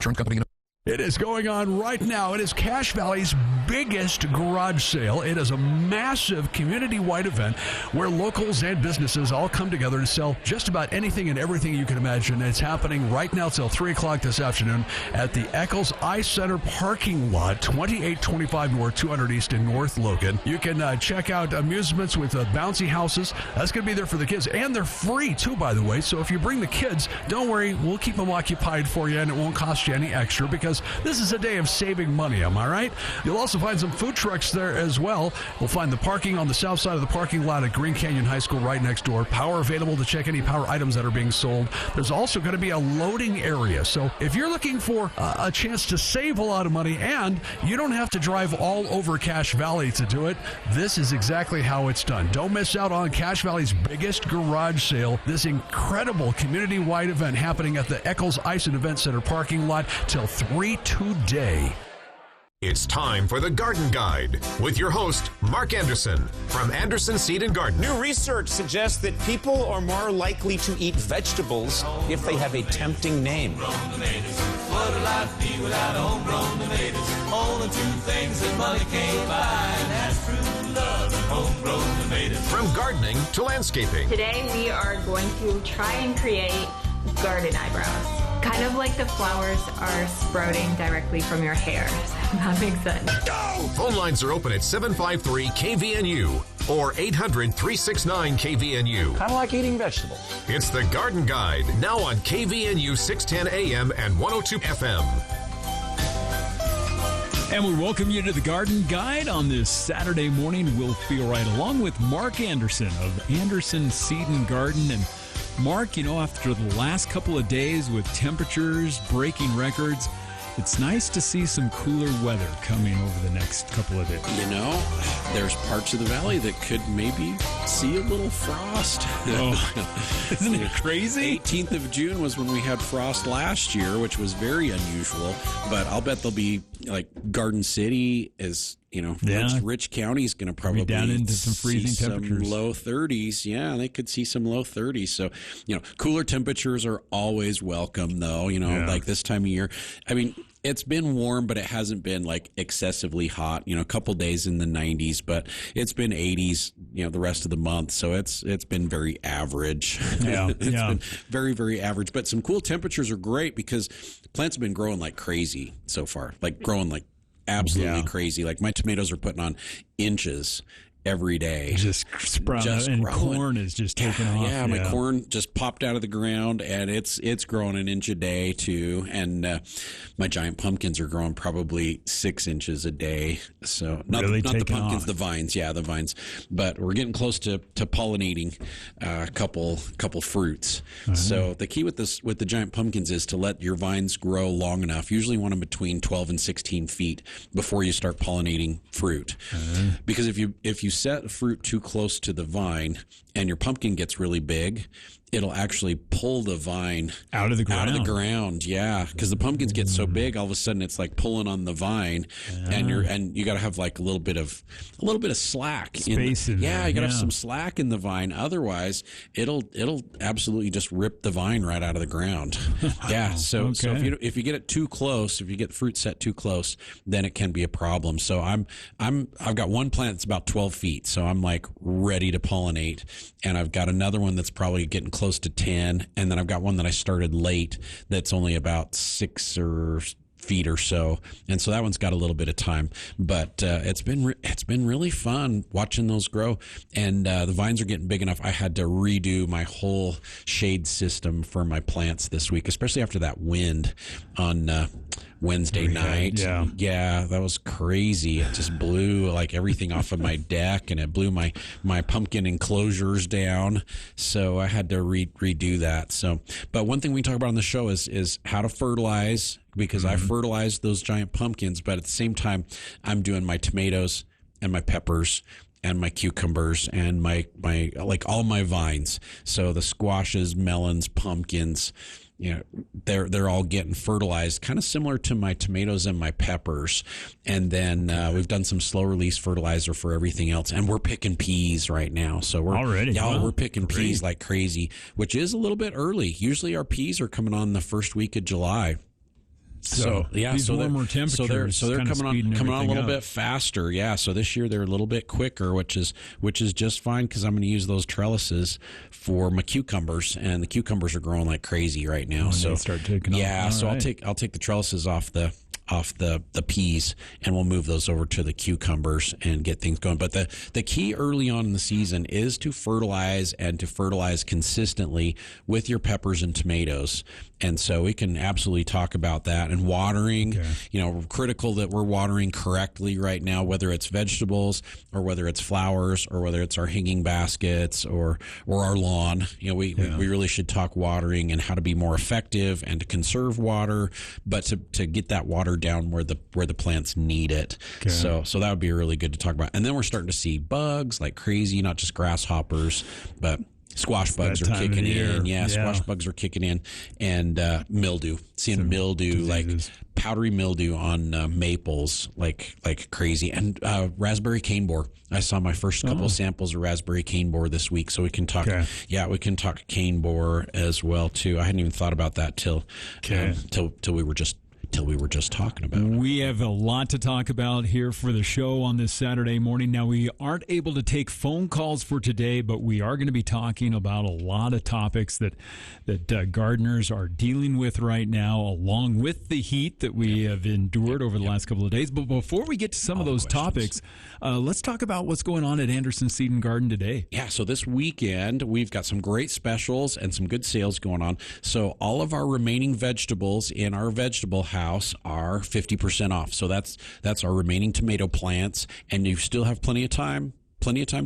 Insurance Company. It is going on right now. It is Cache Valley's biggest garage sale. It is a massive community-wide event where locals and businesses all come together to sell just about anything and everything you can imagine. It's happening right now till 3 o'clock this afternoon at the Eccles Ice Center parking lot, 2825 North, 200 East in North Logan. You can check out amusements with bouncy houses. That's going to be there for the kids, and they're free too, by the way. So if you bring the kids, don't worry, we'll keep them occupied for you, and it won't cost you any extra because this is a day of saving money, am I right? You'll also find some food trucks there as well. We'll find the parking on the south side of the parking lot at Green Canyon High School right next door. Power available to check any power items that are being sold. There's also going to be a loading area. So if you're looking for a chance to save a lot of money and you don't have to drive all over Cache Valley to do it, this is exactly how it's done. Don't miss out on Cache Valley's biggest garage sale. This incredible community-wide event happening at the Eccles Ice and Event Center parking lot till 3 today. It's time for the Garden Guide with your host, Mark Anderson from Anderson Seed and Garden. New research suggests that people are more likely to eat vegetables if they have a tempting name. What would life be without homegrown tomatoes? Only two things that money can't buy, and that's true love and homegrown tomatoes. From gardening to landscaping. Today we are going to try and create garden eyebrows. Kind of like the flowers are sprouting directly from your hair. That makes sense. Go! Phone lines are open at 753-KVNU or 800-369-KVNU. Kind of like eating vegetables. It's the Garden Guide, now on KVNU 610 AM and 102 FM. And we welcome you to the Garden Guide on this Saturday morning. We'll feel right along with Mark Anderson of Anderson Seed and Garden. And Mark, after the last couple of days with temperatures breaking records, it's nice to see some cooler weather coming over the next couple of days. There's parts of the valley that could maybe see a little frost. Oh, isn't it crazy? 18th of June was when we had frost last year, which was very unusual. But I'll bet there'll be, like, Garden City is, Rich County is going to probably be down into some freezing temperatures. Some low 30s. Yeah, they could see some low 30s. So, cooler temperatures are always welcome, though, like this time of year. I mean, it's been warm, but it hasn't been like excessively hot. A couple days in the 90s, but it's been 80s, the rest of the month. So it's been very average. Yeah, it's been very, very average. But some cool temperatures are great because plants have been growing like crazy so far, like growing like absolutely crazy. Like my tomatoes are putting on inches every day. Just sprouting, and growing. Corn is just taking off. Yeah, my corn just popped out of the ground, and it's growing an inch a day too. And my giant pumpkins are growing probably 6 inches a day. So not the pumpkins, the vines. Yeah, the vines. But we're getting close to pollinating a couple fruits. Uh-huh. So the key with the giant pumpkins is to let your vines grow long enough. Usually want them between 12 and 16 feet before you start pollinating fruit. Uh-huh. Because if you set fruit too close to the vine and your pumpkin gets really big, it'll actually pull the vine out of the ground. Yeah, because the pumpkins get so big, all of a sudden it's like pulling on the vine, and you got to have like a little bit of slack space in there. You got to have some slack in the vine. Otherwise, it'll absolutely just rip the vine right out of the ground. Yeah. So if you get it too close, if you get the fruit set too close, then it can be a problem. So I've got one plant that's about 12 feet, so I'm like ready to pollinate, and I've got another one that's probably getting close to 10, and then I've got one that I started late that's only about 6 feet or so, and so that one's got a little bit of time. But it's been really fun watching those grow, and the vines are getting big enough. I had to redo my whole shade system for my plants this week, especially after that wind on Wednesday night. Yeah, that was crazy. It just blew like everything off of my deck, and it blew my pumpkin enclosures down. So I had to redo that. So, but one thing we talk about on the show is how to fertilize, because I fertilized those giant pumpkins, but at the same time, I'm doing my tomatoes and my peppers and my cucumbers and my like all my vines. So the squashes, melons, pumpkins, they're all getting fertilized, kind of similar to my tomatoes and my peppers. And then we've done some slow release fertilizer for everything else. And we're picking peas right now. So we're picking peas like crazy, which is a little bit early. Usually our peas are coming on the first week of July. So these warmer temperatures, so they're coming on a little up. bit faster. Yeah. So this year they're a little bit quicker, which is just fine because I'm going to use those trellises for my cucumbers, and the cucumbers are growing like crazy right now. So they start taking off. Yeah. So right. I'll take the trellises off the peas, and we'll move those over to the cucumbers and get things going. But the key early on in the season is to fertilize, and to fertilize consistently with your peppers and tomatoes. And so we can absolutely talk about that. And watering, critical that we're watering correctly right now, whether it's vegetables or whether it's flowers or whether it's our hanging baskets or our lawn. We really should talk watering and how to be more effective and to conserve water, but to get that water down where the plants need it. Okay. So that would be really good to talk about. And then we're starting to see bugs like crazy, not just grasshoppers, but squash bugs are kicking in. Yeah, squash bugs are kicking in, and mildew. Seeing mildew, diseases. Like powdery mildew on maples, like crazy, and raspberry cane borer. I saw my first couple samples of raspberry cane borer this week, so we can talk. Okay. Yeah, we can talk cane borer as well too. I hadn't even thought about that till we were just talking about it. We have a lot to talk about here for the show on this Saturday morning. Now, we aren't able to take phone calls for today, but we are going to be talking about a lot of topics that gardeners are dealing with right now, along with the heat that we have endured over the last couple of days. But before we get to some of those topics, let's talk about what's going on at Anderson Seed and Garden today. Yeah, so this weekend, we've got some great specials and some good sales going on. So all of our remaining vegetables in our vegetable house are 50% off. So that's our remaining tomato plants, and you still have plenty of time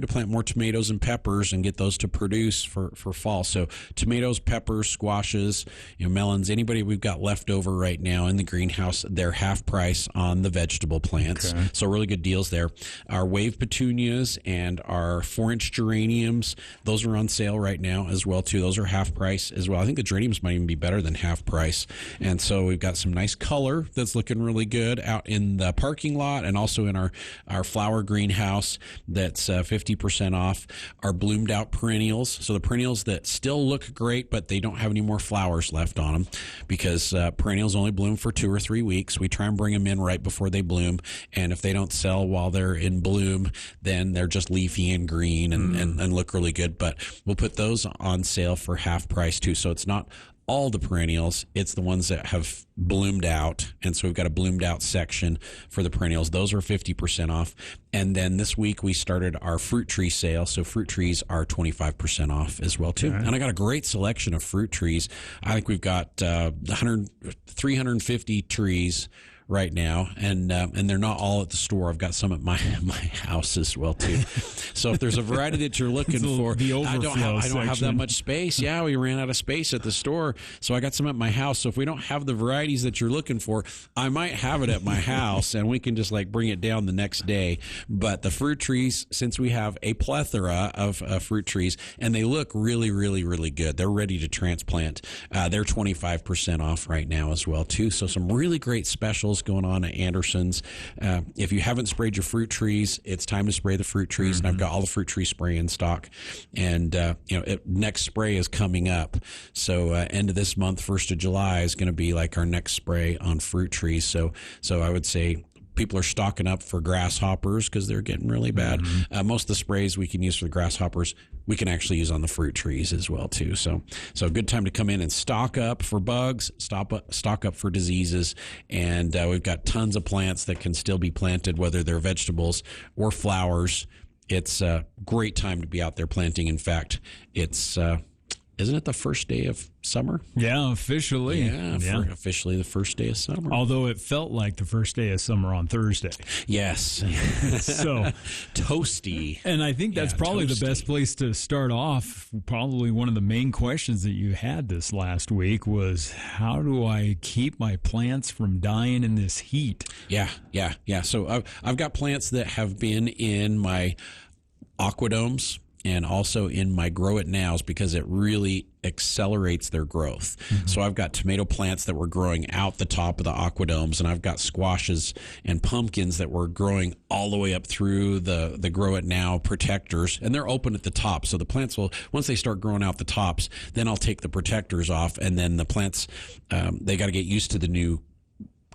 to plant more tomatoes and peppers and get those to produce for fall. So tomatoes, peppers, squashes, melons, anybody we've got left over right now in the greenhouse, they're half price on the vegetable plants. Okay. So really good deals there. Our wave petunias and our 4-inch geraniums, those are on sale right now as well too. Those are half price as well. I think the geraniums might even be better than half price. And so we've got some nice color that's looking really good out in the parking lot, and also in our flower greenhouse that's 50% off. Our bloomed out perennials. So the perennials that still look great, but they don't have any more flowers left on them, because perennials only bloom for 2 or 3 weeks. We try and bring them in right before they bloom. And if they don't sell while they're in bloom, then they're just leafy and green and look really good. But we'll put those on sale for half price too. So it's not all the perennials, it's the ones that have bloomed out. And so we've got a bloomed out section for the perennials. Those are 50% off. And then this week we started our fruit tree sale. So fruit trees are 25% off as well too. Right. And I got a great selection of fruit trees. I think we've got 350 trees right now, and they're not all at the store. I've got some at my house as well too. So if there's a variety that you're looking for, I don't have that much space. Yeah, we ran out of space at the store, so I got some at my house. So if we don't have the varieties that you're looking for, I might have it at my house, and we can just bring it down the next day. But the fruit trees, since we have a plethora of fruit trees, and they look really, really, really good, they're ready to transplant. They're 25% off right now as well too. So some really great specials going on at Anderson's. If you haven't sprayed your fruit trees, it's time to spray the fruit trees. And I've got all the fruit tree spray in stock. And next spray is coming up. So end of this month, 1st of July is going to be our next spray on fruit trees. So I would say people are stocking up for grasshoppers because they're getting really bad. Most of the sprays we can use for the grasshoppers, we can actually use on the fruit trees as well too. So a good time to come in and stock up for bugs, stock up for diseases, and we've got tons of plants that can still be planted, whether they're vegetables or flowers. It's a great time to be out there planting. In fact, it's isn't it the first day of summer? Yeah, officially. Yeah. Officially the first day of summer. Although it felt like the first day of summer on Thursday. Yes. So toasty. And I think that's probably the best place to start off. Probably one of the main questions that you had this last week was, how do I keep my plants from dying in this heat? Yeah. So I've got plants that have been in my aquadomes and also in my Grow It Nows, because it really accelerates their growth. So I've got tomato plants that were growing out the top of the aquadomes, and I've got squashes and pumpkins that were growing all the way up through the Grow It Now protectors, and they're open at the top. So the plants will, once they start growing out the tops, then I'll take the protectors off, and then the plants, they got to get used to the new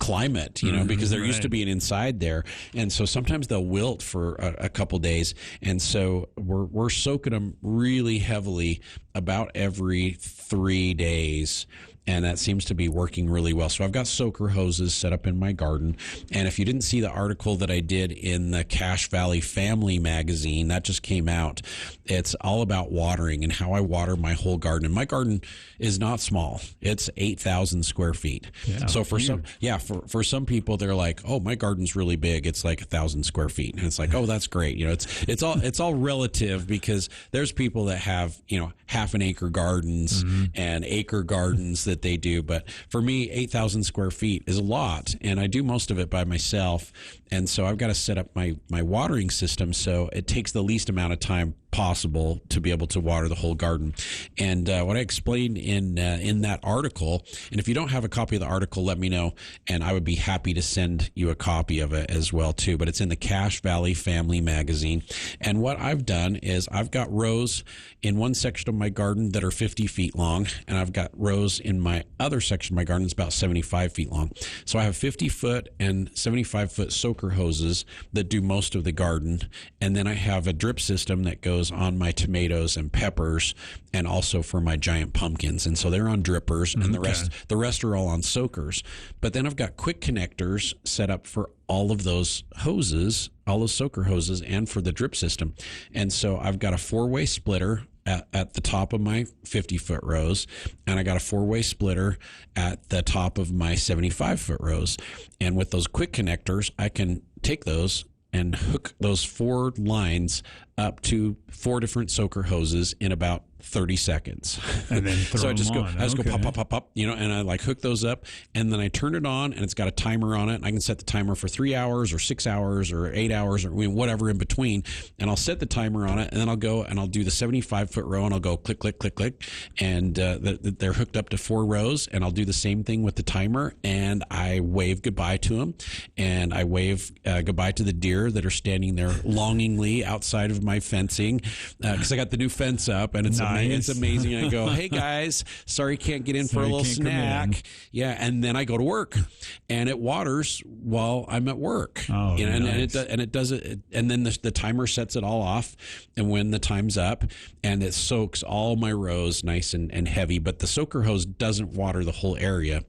climate, you know, because they're used to being inside there. And so sometimes they'll wilt for a couple days. And so we're soaking them really heavily about every 3 days. And that seems to be working really well. So I've got soaker hoses set up in my garden. And if you didn't see the article that I did in the Cache Valley Family magazine, that just came out. It's all about watering and how I water my whole garden. And my garden is not small. It's 8,000 square feet. Yeah, so for some people, they're like, oh, my garden's really big. It's like 1,000 square feet. And it's like, oh, that's great. You know, it's all relative, because there's people that have, you know, half an acre gardens and acre gardens that they do. But for me, 8,000 square feet is a lot, and I do most of it by myself. And so I've got to set up my watering system so it takes the least amount of time possible to be able to water the whole garden. And what I explained in that article, and if you don't have a copy of the article, let me know, and I would be happy to send you a copy of it as well too. But it's in the Cache Valley Family magazine. And what I've done is I've got rows in one section of my garden that are 50 feet long, and I've got rows in my other section of my garden that's about 75 feet long. So I have 50-foot and 75-foot soaker hoses that do most of the garden, and then I have a drip system that goes on my tomatoes and peppers, and also for my giant pumpkins. And so they're on drippers, and the rest are all on soakers. But then I've got quick connectors set up for all of those hoses, all those soaker hoses, and for the drip system. And so I've got a 4-way splitter at the top of my 50-foot rows, and I got a 4-way splitter at the top of my 75-foot rows. And with those quick connectors, I can take those and hook those 4 lines up to 4 different soaker hoses in about 30 seconds. And then throw so I just them go, on. I just go pop, pop, pop, pop, you know, and I like hook those up, and then I turn it on, and it's got a timer on it. And I can set the timer for 3 hours or 6 hours or 8 hours or whatever in between. And I'll set the timer on it, and then I'll go and I'll do the 75-foot row, and I'll go click, click, click, click. And they're hooked up to 4 rows, and I'll do the same thing with the timer, and I wave goodbye to them, and I wave goodbye to the deer that are standing there longingly outside of my fencing, because I got the new fence up, and it's it's amazing. I go, hey guys, sorry can't get in for a little snack. Yeah, and then I go to work, and it waters while I'm at work. Oh, you know, nice. and it does it, and then the timer sets it all off, and when the time's up, and it soaks all my rows nice and heavy. But the soaker hose doesn't water the whole area.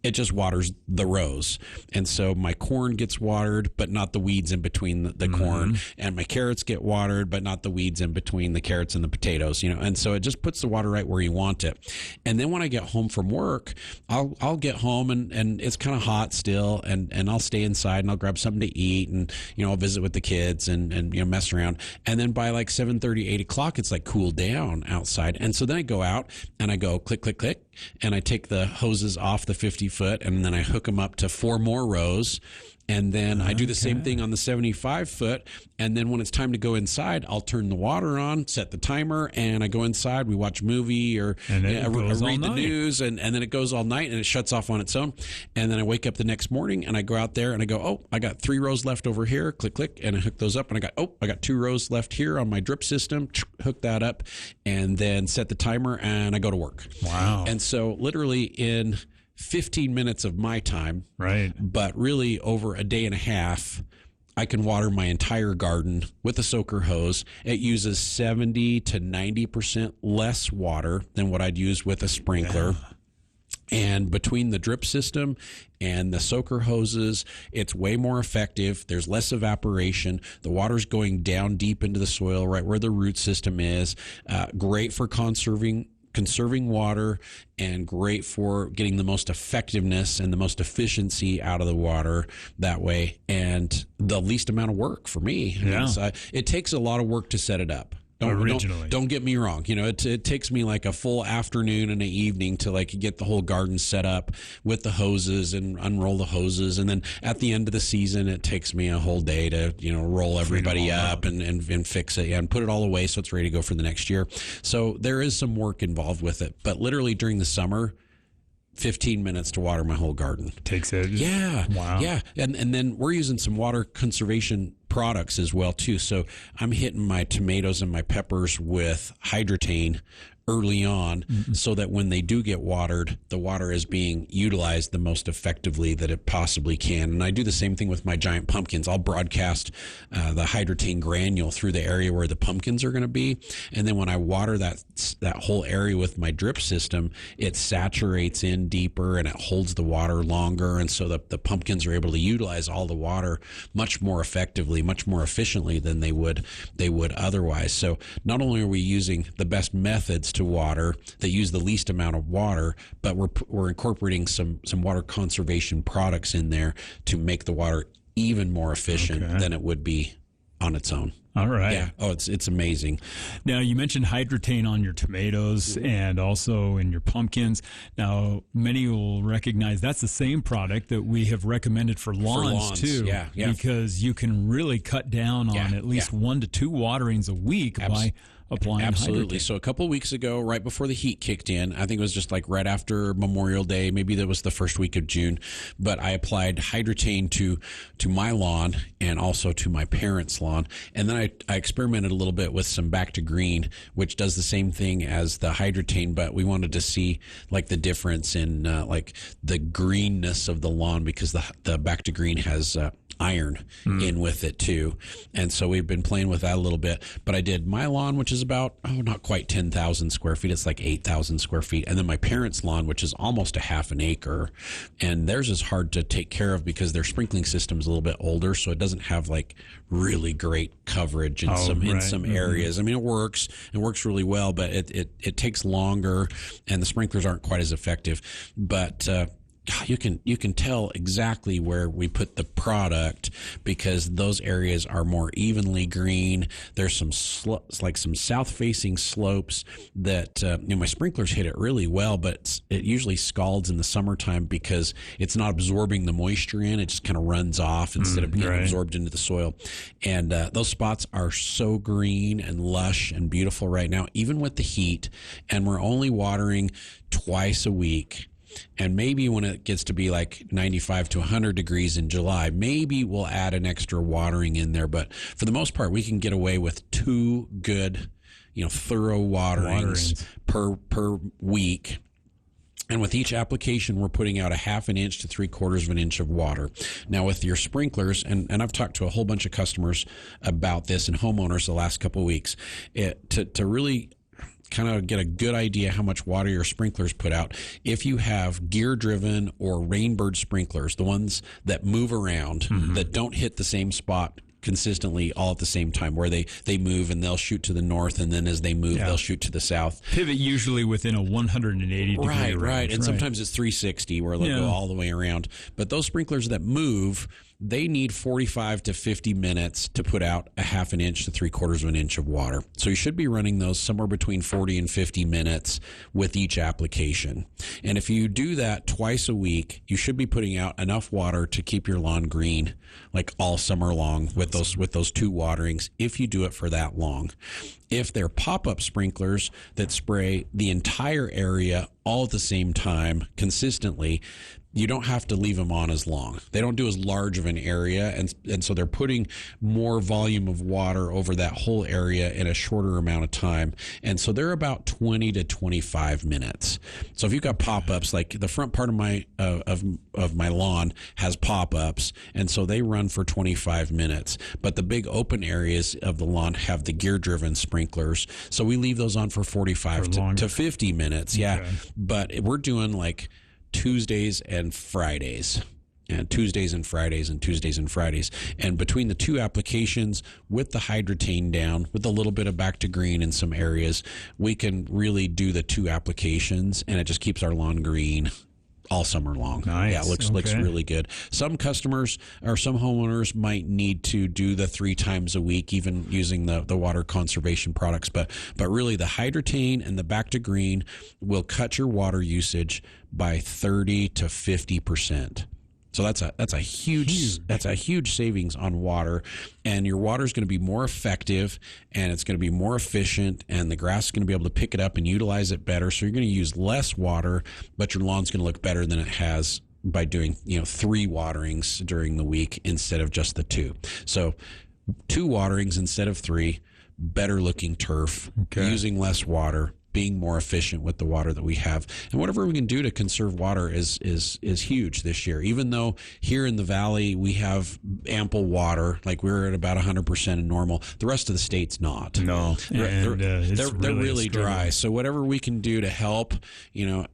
It just waters the rows. And so my corn gets watered, but not the weeds in between the corn. And my carrots get watered, but not the weeds in between the carrots and the potatoes, you know. And so it just puts the water right where you want it. And then when I get home from work, I'll get home and it's kind of hot still, and I'll stay inside and I'll grab something to eat, and, you know, I'll visit with the kids and you know, mess around. And then by like 7:30, 8 o'clock, it's like cool down outside. And so then I go out and I go click, click, click, and I take the hoses off the 50-foot, and then I hook them up to 4 more rows. And then I do the same thing on the 75-foot. And then when it's time to go inside, I'll turn the water on, set the timer, and I go inside. We watch a movie or I read the news, and then it goes all night, and it shuts off on its own. And then I wake up the next morning, and I go out there, and I go, oh, I got 3 rows left over here. Click, click, and I hook those up. And I got 2 rows left here on my drip system. Hook that up, and then set the timer, and I go to work. Wow. And so literally in 15 minutes of my time, right? But really over a day and a half, I can water my entire garden with a soaker hose. It uses 70 to 90% less water than what I'd use with a sprinkler. Yeah. And between the drip system and the soaker hoses, it's way more effective. There's less evaporation. The water's going down deep into the soil, right where the root system is. Great for conserving water, and great for getting the most effectiveness and the most efficiency out of the water that way, and the least amount of work for me. Yeah. It takes a lot of work to set it up. Don't get me wrong. You know, it takes me like a full afternoon and an evening to like get the whole garden set up with the hoses and unroll the hoses. And then at the end of the season, it takes me a whole day to, you know, roll everybody up and fix it and put it all away so it's ready to go for the next year. So there is some work involved with it. But literally during the summer, 15 minutes to water my whole garden. Takes it. Yeah. Wow. Yeah. And then we're using some water conservation products as well too. So I'm hitting my tomatoes and my peppers with Hydratane early on so that when they do get watered, the water is being utilized the most effectively that it possibly can. And I do the same thing with my giant pumpkins. I'll broadcast the Hydrotain granule through the area where the pumpkins are going to be. And then when I water that whole area with my drip system, it saturates in deeper and it holds the water longer. And so the pumpkins are able to utilize all the water much more effectively, much more efficiently than they would otherwise. So not only are we using the best methods to water that use the least amount of water, but we're incorporating some water conservation products in there to make the water even more efficient than it would be on its own. All right. Yeah. Oh, it's amazing. Now, you mentioned Hydrotain on your tomatoes and also in your pumpkins. Now, many will recognize that's the same product that we have recommended for lawns too. Yeah. Because you can really cut down on at least 1 to 2 waterings a week by applying Absolutely. Hydrotain. So a couple of weeks ago, right before the heat kicked in, I think it was just like right after Memorial Day, maybe that was the first week of June, but I applied Hydrotain to my lawn and also to my parents' lawn. And then I experimented a little bit with some Back to Green, which does the same thing as the Hydrotain, but we wanted to see like the difference in like the greenness of the lawn, because the Back to Green has iron in with it too. And so we've been playing with that a little bit, but I did my lawn, which is about, not quite 10,000 square feet. It's like 8,000 square feet. And then my parents' lawn, which is almost a half an acre. And theirs is hard to take care of because their sprinkling system is a little bit older. So it doesn't have like really great coverage in some areas. I mean, it works really well, but it takes longer and the sprinklers aren't quite as effective. But, you can tell exactly where we put the product because those areas are more evenly green. There's some some south facing slopes that my sprinklers hit it really well, but it usually scalds in the summertime because it's not absorbing the moisture in. It just kind of runs off instead of being absorbed into the soil. And those spots are so green and lush and beautiful right now, even with the heat. And we're only watering twice a week. And maybe when it gets to be like 95 to 100 degrees in July, maybe we'll add an extra watering in there. But for the most part, we can get away with 2 good, thorough waterings per week. And with each application, we're putting out a 1/2 inch to 3/4 inch of water. Now, with your sprinklers, and I've talked to a whole bunch of customers about this and homeowners the last couple of weeks, to really kind of get a good idea how much water your sprinklers put out. If you have gear-driven or Rainbird sprinklers, the ones that move around, that don't hit the same spot consistently all at the same time, where they move and they'll shoot to the north, and then as they move, they'll shoot to the south. Pivot usually within a 180 degree range. Right. And sometimes it's 360 where they'll go all the way around. But those sprinklers that move, they need 45 to 50 minutes to put out a 1/2 inch to 3/4 inch of water. So you should be running those somewhere between 40 and 50 minutes with each application. And if you do that twice a week, you should be putting out enough water to keep your lawn green like all summer long with those 2 waterings, if you do it for that long. If they're pop-up sprinklers that spray the entire area all at the same time consistently, you don't have to leave them on as long. They don't do as large of an area, and so they're putting more volume of water over that whole area in a shorter amount of time. And so they're about 20 to 25 minutes. So if you've got pop-ups, like the front part of my my lawn has pop-ups, and so they run for 25 minutes. But the big open areas of the lawn have the gear-driven sprinklers, so we leave those on for 45 to 50 minutes. Yeah, but we're doing like Tuesdays and Fridays. And Tuesdays and Fridays and Tuesdays and Fridays. And between the 2 applications with the Hydrotain down, with a little bit of Back to Green in some areas, we can really do the 2 applications, and it just keeps our lawn green all summer long. Nice. Yeah, it looks really good. Some customers or some homeowners might need to do the 3 times a week, even using the water conservation products. But really, the Hydrotain and the Back to Green will cut your water usage by 30 to 50%. So that's a huge savings on water, and your water is going to be more effective, and it's going to be more efficient, and the grass is going to be able to pick it up and utilize it better. So you're going to use less water, but your lawn's going to look better than it has by doing 3 waterings during the week instead of just the 2. So 2 waterings instead of 3, better looking turf, using less water, being more efficient with the water that we have. And whatever we can do to conserve water is huge this year. Even though here in the valley we have ample water, like we're at about 100% in normal, the rest of the state's not. No, they're really dry. So whatever we can do to help,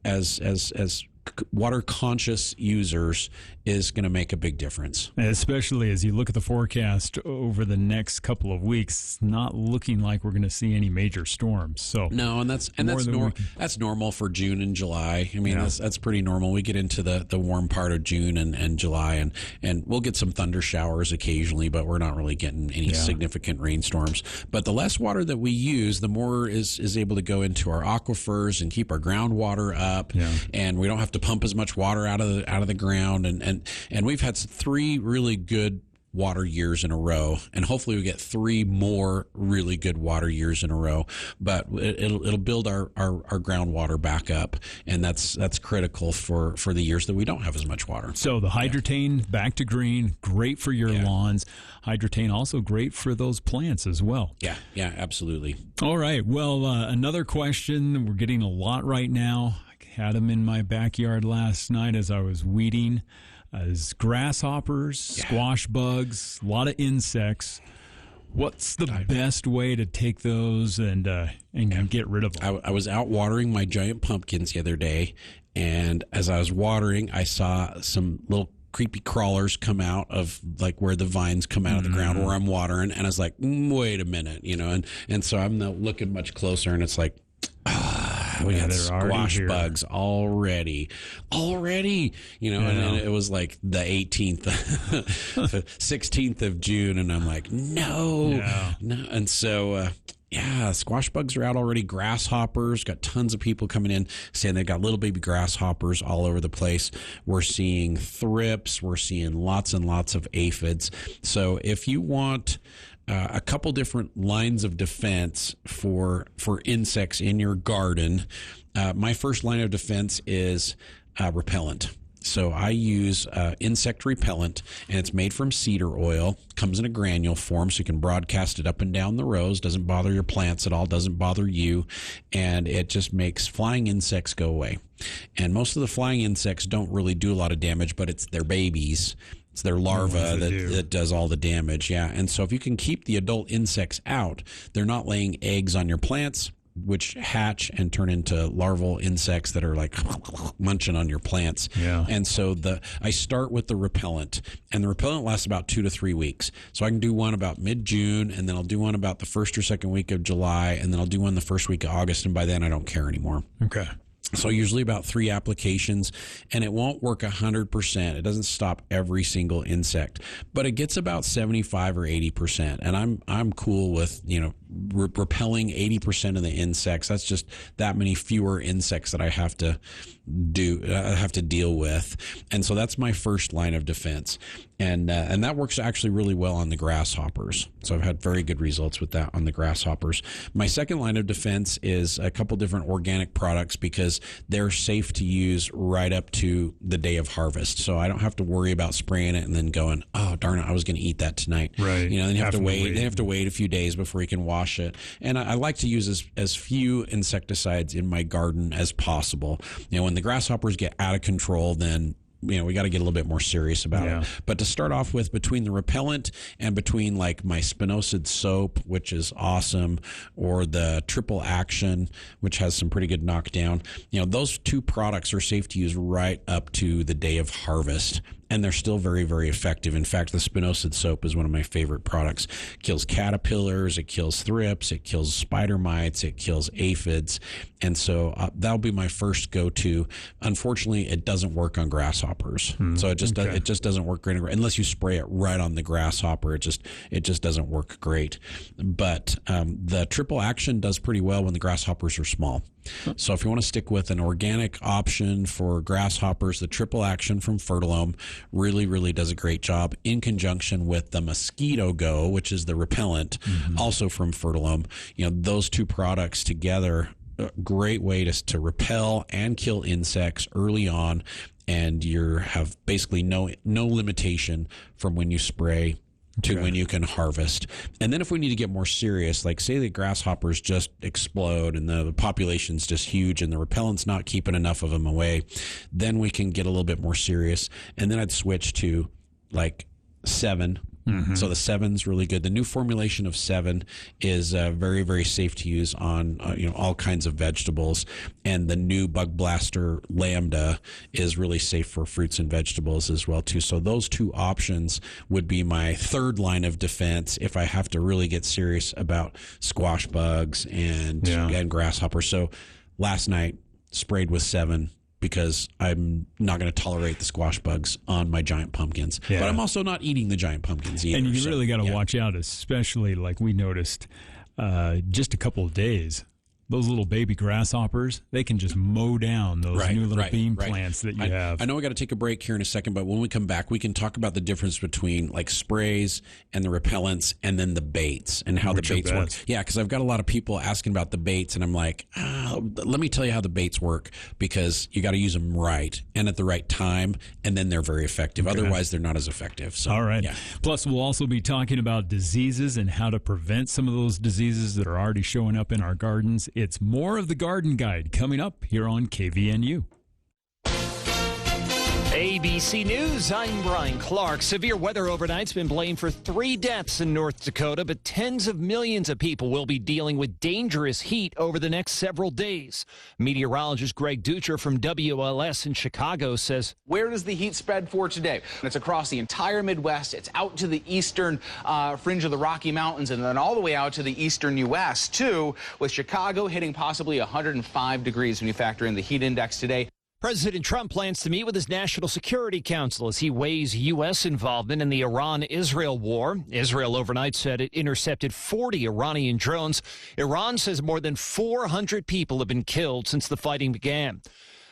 as water conscious users is going to make a big difference. Especially as you look at the forecast over the next couple of weeks, it's not looking like we're going to see any major storms. So no, and that's normal for June and July. I mean, that's pretty normal. We get into the warm part of June and July, and we'll get some thunder showers occasionally, but we're not really getting any significant rainstorms. But the less water that we use, the more is able to go into our aquifers and keep our groundwater up, and we don't have to pump as much water out of the ground, and we've had 3 really good water years in a row, and hopefully we get 3 more really good water years in a row. But it'll build our groundwater back up, and that's critical for the years that we don't have as much water. So the Hydrotain back to green, great for your lawns. Hydrotain also great for those plants as well. Yeah, absolutely. All right. Well, another question. We're getting a lot right now. I had them in my backyard last night as I was weeding. As grasshoppers, squash bugs, a lot of insects. What's the best way to take those and get rid of them? I was out watering my giant pumpkins the other day, and as I was watering, I saw some little creepy crawlers come out of like where the vines come out of the ground where I'm watering, and I was like, wait a minute, and so I'm now looking much closer, and it's like, we got squash bugs already, and it was like the 18th, 16th of June, and I'm like, no. And so, squash bugs are out already. Grasshoppers, got tons of people coming in saying they've got little baby grasshoppers all over the place. We're seeing thrips. We're seeing lots and lots of aphids. So if you want a couple different lines of defense for insects in your garden, my first line of defense is repellent. So I use insect repellent, and it's made from cedar oil. Comes in a granule form, so you can broadcast it up and down the rows. Doesn't bother your plants at all. Doesn't bother you, and it just makes flying insects go away. And most of the flying insects don't really do a lot of damage, but it's their babies. It's their larvae that does all the damage. Yeah. And so if you can keep the adult insects out, they're not laying eggs on your plants, which hatch and turn into larval insects that are like munching on your plants. Yeah. And so I start with the repellent, and the repellent lasts about 2 to 3 weeks. So I can do one about mid-June, and then I'll do one about the first or second week of July, and then I'll do one the first week of August, and by then I don't care anymore. Okay. So usually about 3 applications, and it won't work 100%. It doesn't stop every single insect, but it gets about 75 or 80%. And I'm cool with, repelling 80% of the insects. That's just that many fewer insects that I have to deal with. And so that's my first line of defense. And that works actually really well on the grasshoppers. So I've had very good results with that on the grasshoppers. My second line of defense is a couple different organic products, because they're safe to use right up to the day of harvest. So I don't have to worry about spraying it and then going, oh, darn it, I was going to eat that tonight. Right. Then you have to wait. Then you have to wait a few days before you can wash it. And I like to use as few insecticides in my garden as possible. When the grasshoppers get out of control, then we got to get a little bit more serious about it. But to start off with, between the repellent and between like my spinosad soap, which is awesome, or the triple action, which has some pretty good knockdown, those 2 products are safe to use right up to the day of harvest. And they're still very, very effective. In fact, the spinosad soap is one of my favorite products. It kills caterpillars, it kills thrips, it kills spider mites, it kills aphids. And so that'll be my first go-to. Unfortunately, it doesn't work on grasshoppers. So it just doesn't work great unless you spray it right on the grasshopper. It just doesn't work great. But the triple action does pretty well when the grasshoppers are small. So if you want to stick with an organic option for grasshoppers, the triple action from Fertilome really, really does a great job, in conjunction with the Mosquito Go, which is the repellent, also from Fertilome. Those 2 products together, a great way to repel and kill insects early on, and you have basically no limitation from when you spray to when you can harvest. And then if we need to get more serious, like say the grasshoppers just explode and the population's just huge and the repellent's not keeping enough of them away, then we can get a little bit more serious. And then I'd switch to like 7. So the 7's really good. The new formulation of 7 is very, very safe to use on all kinds of vegetables. And the new Bug Blaster Lambda is really safe for fruits and vegetables as well too. So those 2 options would be my third line of defense if I have to really get serious about squash bugs and grasshoppers. So last night sprayed with 7. Because I'm not going to tolerate the squash bugs on my giant pumpkins. Yeah. But I'm also not eating the giant pumpkins either. And you really got to watch out, especially like we noticed just a couple of days. Those little baby grasshoppers, they can just mow down those new little bean plants that you have. I know we got to take a break here in a second, but when we come back, we can talk about the difference between like sprays and the repellents and then the baits and how the baits work. Yeah, because I've got a lot of people asking about the baits, and I'm like, let me tell you how the baits work, because you got to use them right and at the right time, and then they're very effective. Okay. Otherwise, they're not as effective. So, all right. Yeah. Plus, we'll also be talking about diseases and how to prevent some of those diseases that are already showing up in our gardens. It's more of the Garden Guide coming up here on KVNU. ABC News, I'm Brian Clark. Severe weather overnight's been blamed for 3 deaths in North Dakota, but tens of millions of people will be dealing with dangerous heat over the next several days. Meteorologist Greg Ducher from WLS in Chicago says, where does the heat spread for today? It's across the entire Midwest. It's out to the eastern fringe of the Rocky Mountains and then all the way out to the eastern U.S., too, with Chicago hitting possibly 105 degrees when you factor in the heat index today. President Trump plans to meet with his National Security Council as he weighs U.S. involvement in the Iran-Israel war. Israel overnight said it intercepted 40 Iranian drones. Iran says more than 400 people have been killed since the fighting began.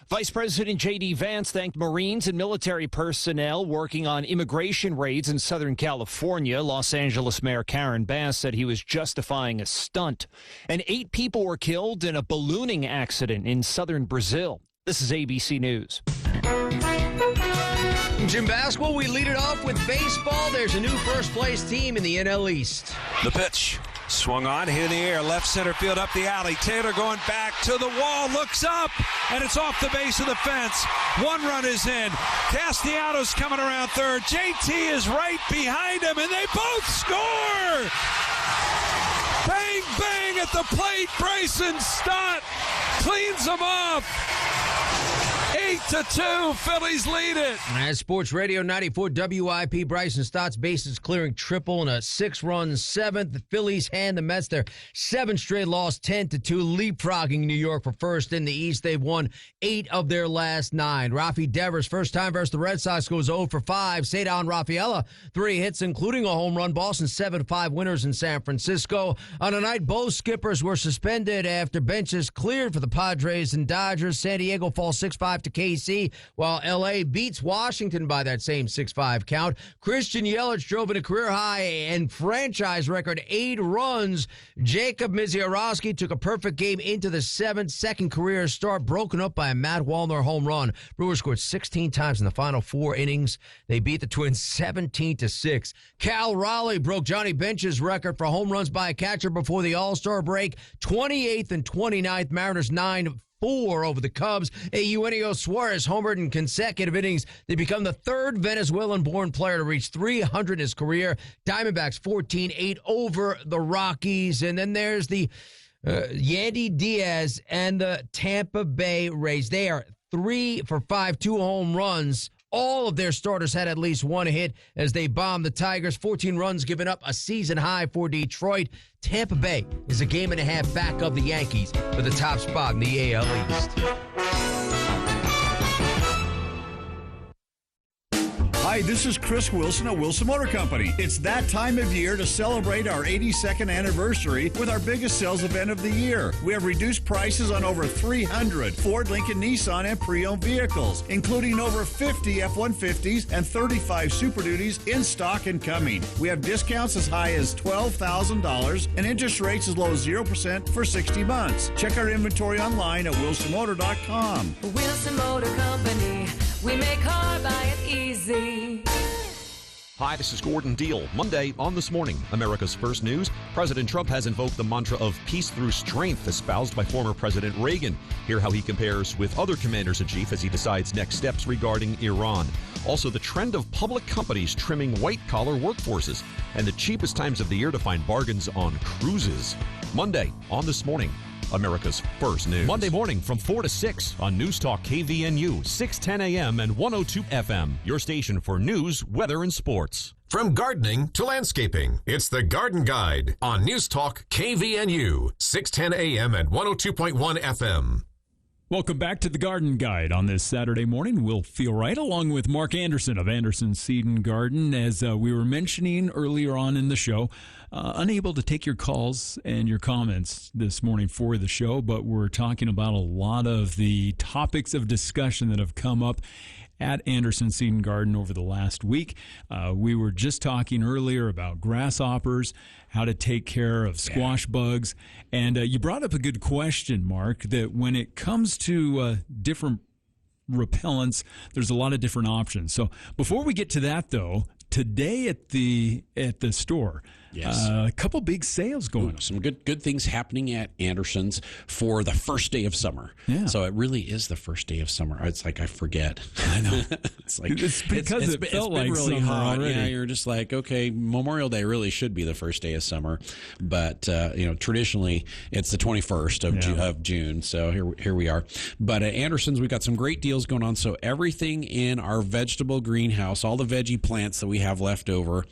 Vice President J.D. Vance thanked Marines and military personnel working on immigration raids in Southern California. Los Angeles Mayor Karen Bass said he was justifying a stunt. And 8 people were killed in a ballooning accident in southern Brazil. This is ABC News. Jim basketball, we lead it off with baseball. There's a new first-place team in the NL East. The pitch. Swung on, hit in the air, left center field, up the alley. Taylor going back to the wall, looks up, and it's off the base of the fence. 1 run is in. Castellanos coming around third. JT is right behind him, and they both score! Bang, bang at the plate. Bryson Stott cleans them off. 8-2, Phillies lead it. As Sports Radio 94 WIP, Bryson Stott's bases clearing triple and a 6-run 7th. The Phillies hand the Mets their 7th straight loss, 10-2, leapfrogging New York for first in the East. They've won 8 of their last 9. Rafi Devers, first time versus the Red Sox, goes 0 for 5. Cedar Rafaela, 3 hits, including a home run. Boston 7-5 winners in San Francisco. On a night, both skippers were suspended after benches cleared for the Padres and Dodgers. San Diego falls 6-5 to KC, while L.A. beats Washington by that same 6-5 count. Christian Yelich drove in a career-high and franchise record 8 runs. Jacob Misiorowski took a perfect game into the 7th, second career start, broken up by a Matt Wallner home run. Brewers scored 16 times in the final 4 innings. They beat the Twins 17-6. Cal Raleigh broke Johnny Bench's record for home runs by a catcher before the All-Star break, 28th and 29th. Mariners 9-4 over the Cubs. Eugenio Suarez homered in consecutive innings. They become the 3rd Venezuelan-born player to reach 300 in his career. Diamondbacks 14-8 over the Rockies. And then there's the Yandy Diaz and the Tampa Bay Rays. They are 3 for 5, 2 home runs. All of their starters had at least 1 hit as they bombed the Tigers. 14 runs given up, a season high for Detroit. Tampa Bay is a game and a half back of the Yankees for the top spot in the AL East. Hi, this is Chris Wilson at Wilson Motor Company. It's that time of year to celebrate our 82nd anniversary with our biggest sales event of the year. We have reduced prices on over 300 Ford, Lincoln, Nissan, and pre-owned vehicles, including over 50 F-150s and 35 Super Duties in stock and coming. We have discounts as high as $12,000 and interest rates as low as 0% for 60 months. Check our inventory online at wilsonmotor.com. Wilson Motor Company, we make car buying easy. Hi, this is Gordon Deal. Monday on This Morning, America's First News. President Trump has invoked the mantra of peace through strength espoused by former President Reagan. Hear how he compares with other commanders-in-chief as he decides next steps regarding Iran. Also, the trend of public companies trimming white-collar workforces and the cheapest times of the year to find bargains on cruises. Monday on This Morning, America's First News. Monday morning from 4 to 6 on News Talk KVNU, 610 AM and 102 FM. Your station for news, weather, and sports. From gardening to landscaping, it's the Garden Guide on News Talk KVNU, 610 AM and 102.1 FM. Welcome back to the Garden Guide on this Saturday morning. We'll feel right along with Mark Anderson of Anderson Seed and Garden. As we were mentioning earlier on in the show, unable to take your calls and your comments this morning for the show, but we're talking about a lot of the topics of discussion that have come up at Anderson Seed and Garden over the last week. We were just talking earlier about grasshoppers, how to take care of squash bugs. And you brought up a good question, Mark, that when it comes to different repellents, there's a lot of different options. So before we get to that, though, today at the store, yes, a couple big sales going on. Some good things happening at Anderson's for the first day of summer. Yeah. So it really is the first day of summer. It's like I forget. I know. It's like it's because it felt like really summer hot. already. Yeah, you're just like, okay, Memorial Day really should be the first day of summer, but traditionally it's the 21st of June. So here we are. But at Anderson's, we got some great deals going on. So everything in our vegetable greenhouse, all the veggie plants that we have left over.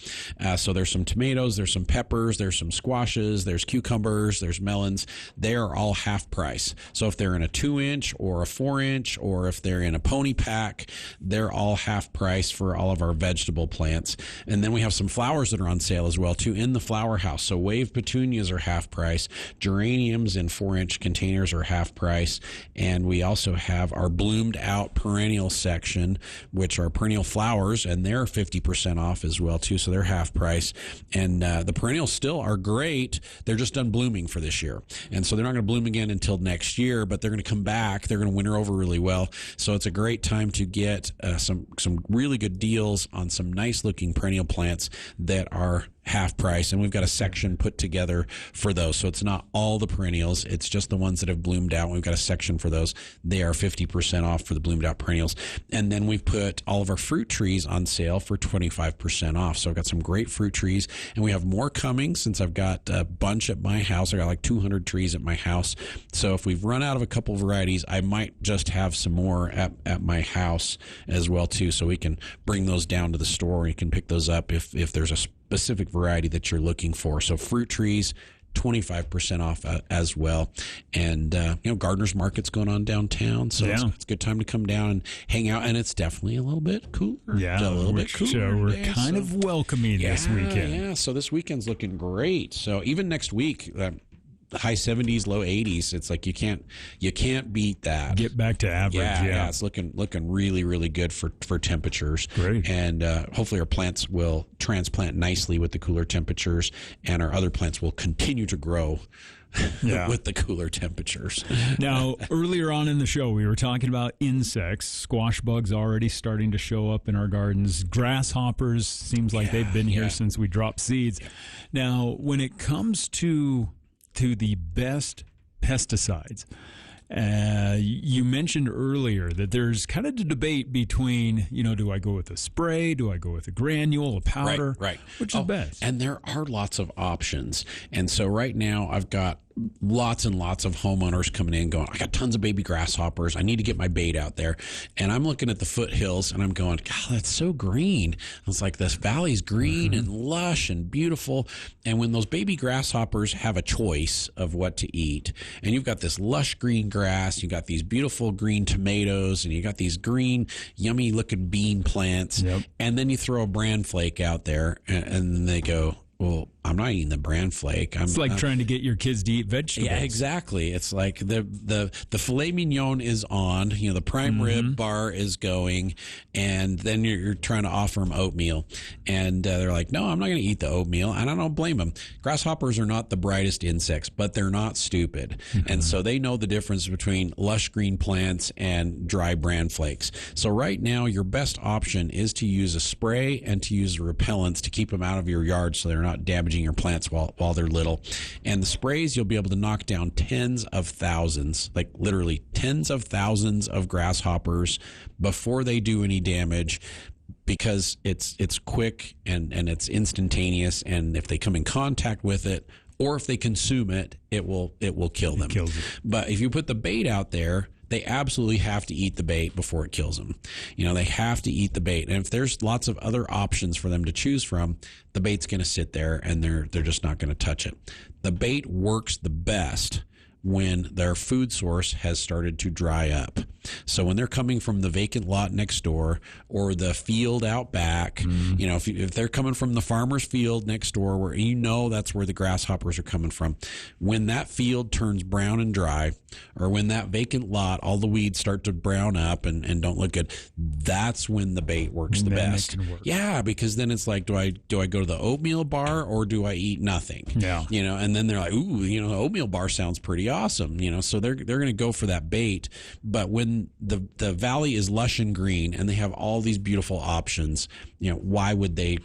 So there's some tomatoes, there's some peppers, there's some squashes, there's cucumbers, there's melons. They are all half price. So if they're in a 2-inch or a 4-inch, or if they're in a pony pack, they're all half price for all of our vegetable plants. And then we have some flowers that are on sale as well too in the flower house. So wave petunias are half price. Geraniums in 4-inch containers are half price. And we also have our bloomed out perennial section, which are perennial flowers, and they're 50% off as well too. So they're half price. And the perennials still are great. They're just done blooming for this year. And so they're not going to bloom again until next year, but they're going to come back. They're going to winter over really well. So it's a great time to get some really good deals on some nice looking perennial plants that are half price, and we've got a section put together for those. So it's not all the perennials, it's just the ones that have bloomed out. We've got a section for those. They are 50% off for the bloomed out perennials. And then we've put all of our fruit trees on sale for 25% off. So I've got some great fruit trees, and we have more coming since I've got a bunch at my house. I got like 200 trees at my house. So if we've run out of a couple varieties, I might just have some more at my house as well too. So we can bring those down to the store. You can pick those up if there's a specific variety that you're looking for. So fruit trees, 25% off as well. And, Gardener's Market's going on downtown. So it's a good time to come down and hang out. And it's definitely a little bit cooler. Yeah, a little bit cooler. So we're kind of welcoming this weekend. Yeah, so this weekend's looking great. So even next week, high 70s, low 80s. It's like you can't beat that. Get back to average. Yeah. It's looking really, really good for temperatures. Great. And hopefully our plants will transplant nicely with the cooler temperatures, and our other plants will continue to grow with the cooler temperatures. Now, earlier on in the show, we were talking about insects. Squash bugs already starting to show up in our gardens. Grasshoppers, seems like they've been here since we dropped seeds. Now, when it comes to the best pesticides, you mentioned earlier that there's kind of a debate between, do I go with a spray? Do I go with a granule, a powder? Right. Which is best? And there are lots of options. And so right now I've got lots and lots of homeowners coming in going, I got tons of baby grasshoppers. I need to get my bait out there. And I'm looking at the foothills and I'm going, God, that's so green. It's like this valley's green and lush and beautiful. And when those baby grasshoppers have a choice of what to eat, and you've got this lush green grass, you got these beautiful green tomatoes, and you got these green, yummy looking bean plants, and then you throw a bran flake out there and then they go, well, I'm not eating the bran flake. It's like trying to get your kids to eat vegetables. Yeah, exactly. It's like the filet mignon is on, the prime rib bar is going, and then you're trying to offer them oatmeal, and they're like, no, I'm not going to eat the oatmeal, and I don't blame them. Grasshoppers are not the brightest insects, but they're not stupid, and so they know the difference between lush green plants and dry bran flakes. So right now, your best option is to use a spray and to use repellents to keep them out of your yard so they're not damaging your plants while they're little. And the sprays, you'll be able to knock down tens of thousands, like literally tens of thousands of grasshoppers before they do any damage, because it's quick and it's instantaneous, and if they come in contact with it or if they consume it, it will kill them. But if you put the bait out there, they absolutely have to eat the bait before it kills them. They have to eat the bait. And if there's lots of other options for them to choose from, the bait's going to sit there and they're just not going to touch it. The bait works the best when their food source has started to dry up. So when they're coming from the vacant lot next door or the field out back, if they're coming from the farmer's field next door, where that's where the grasshoppers are coming from, when that field turns brown and dry, or when that vacant lot, all the weeds start to brown up and don't look good, that's when the bait works the best. Yeah, because then it's like, do I go to the oatmeal bar or do I eat nothing? Yeah. And then they're like, ooh, the oatmeal bar sounds pretty awesome. So they're going to go for that bait. But when the valley is lush and green and they have all these beautiful options, why would they?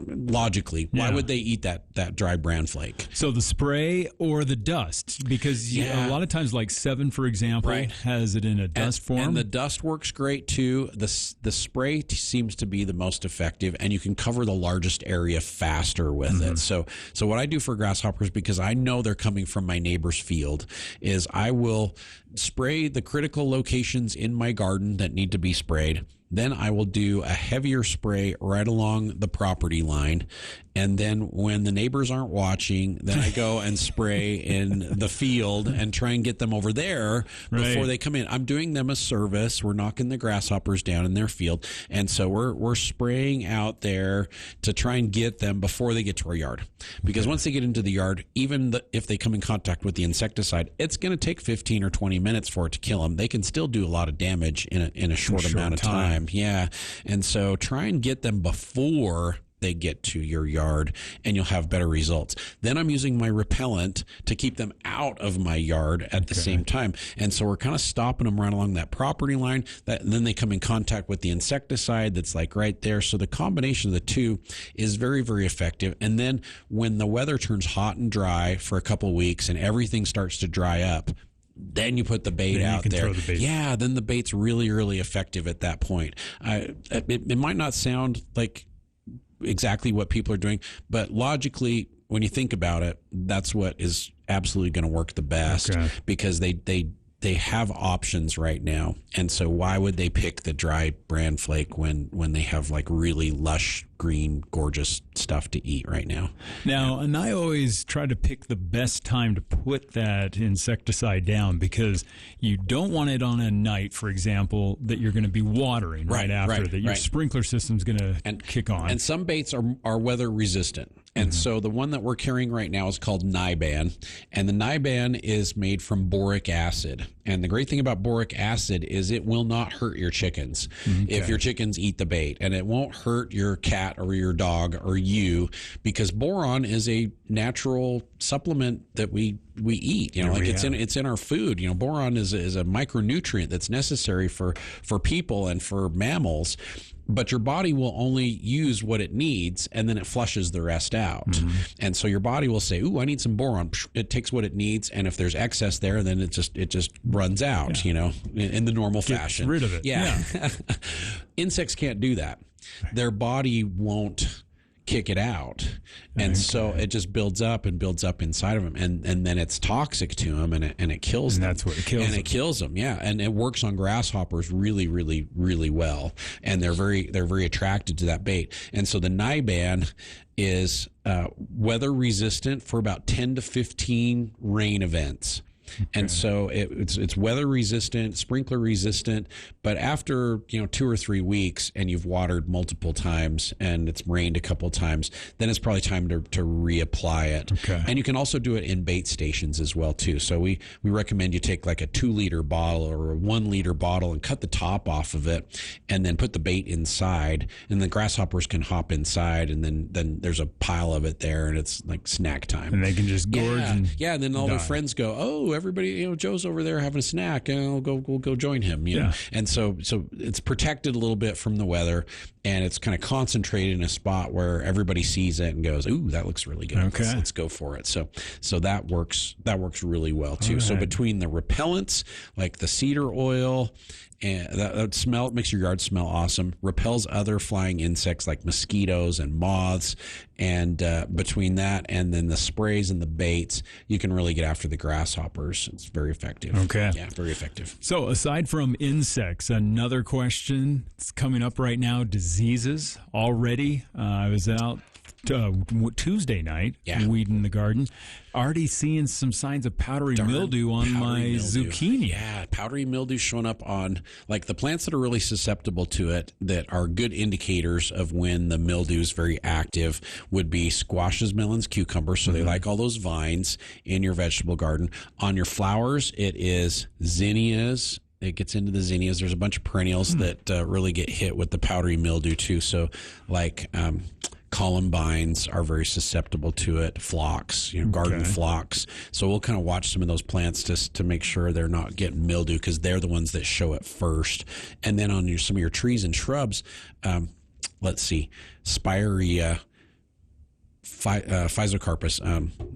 Logically, why would they eat that dry bran flake? So the spray or the dust, because a lot of times, like 7, for example, has it in a dust form. And the dust works great too. The spray seems to be the most effective, and you can cover the largest area faster with it. So what I do for grasshoppers, because I know they're coming from my neighbor's field, is I will spray the critical locations in my garden that need to be sprayed. Then I will do a heavier spray right along the property line. And then when the neighbors aren't watching, then I go and spray in the field and try and get them over there before they come in. I'm doing them a service. We're knocking the grasshoppers down in their field. And so we're spraying out there to try and get them before they get to our yard. Because once they get into the yard, even if they come in contact with the insecticide, it's going to take 15 or 20 minutes for it to kill them. They can still do a lot of damage in a short amount of time. Yeah. And so try and get them before they get to your yard, and you'll have better results. Then I'm using my repellent to keep them out of my yard at the same time. And so we're kind of stopping them right along that property line. Then they come in contact with the insecticide that's like right there. So the combination of the two is very, very effective. And then when the weather turns hot and dry for a couple of weeks and everything starts to dry up, then you put the bait out there. Yeah, then the bait's really, really effective at that point. It might not sound like exactly what people are doing, but logically, when you think about it, that's what is absolutely going to work the best, because they have options right now. And so why would they pick the dry bran flake when they have like really lush, green, gorgeous stuff to eat right now? Now, and I always try to pick the best time to put that insecticide down, because you don't want it on a night, for example, that you're going to be watering right after, that your sprinkler system's going to kick on. And some baits are weather resistant. And so the one that we're carrying right now is called Nyban, and the Nyban is made from boric acid. And the great thing about boric acid is it will not hurt your chickens if your chickens eat the bait, and it won't hurt your cat or your dog or you, because boron is a natural supplement that we eat. It's in our food. Boron is a micronutrient that's necessary for people and for mammals. But your body will only use what it needs, and then it flushes the rest out. And so your body will say, ooh, I need some boron. It takes what it needs, and if there's excess there, then it just runs out, in the normal fashion. Get rid of it. Yeah. Insects can't do that. Their body won't kick it out, and so it just builds up inside of them, and then it's toxic to them, and it kills them. That's what it kills them. And it kills them, yeah. And it works on grasshoppers really, really, really well, and they're very attracted to that bait. And so the Nyban is weather resistant for about 10 to 15 rain events. And so it's weather resistant, sprinkler resistant, but after 2 or 3 weeks and you've watered multiple times and it's rained a couple times, then it's probably time to reapply it. Okay. And you can also do it in bait stations as well too. So we recommend you take like a 2-liter bottle or a 1-liter bottle and cut the top off of it and then put the bait inside, and the grasshoppers can hop inside, and then there's a pile of it there, and it's like snack time. And they can just gorge and then all their friends go, oh, everybody, Joe's over there having a snack, and we'll go join him. And so it's protected a little bit from the weather, and it's kind of concentrated in a spot where everybody sees it and goes, ooh, that looks really good. Okay. Let's go for it. So that works really well too. Right. So between the repellents like the cedar oil, and that smell makes your yard smell awesome, repels other flying insects like mosquitoes and moths, and between that and then the sprays and the baits, you can really get after the grasshoppers. It's very effective. Okay. Yeah, very effective. So aside from insects, another question that's coming up right now, diseases already. I was out Tuesday night weeding the garden, already seeing some signs of powdery mildew on my zucchini. Yeah, powdery mildew showing up on like the plants that are really susceptible to it, that are good indicators of when the mildew is very active, would be squashes, melons, cucumbers. So they like all those vines in your vegetable garden. On your flowers, it is zinnias. It gets into the zinnias. There's a bunch of perennials that really get hit with the powdery mildew too. So like columbines are very susceptible to it. Phlox, garden phlox. So we'll kind of watch some of those plants just to make sure they're not getting mildew, because they're the ones that show it first. And then on some of your trees and shrubs, let's see, Spirea, Physocarpus,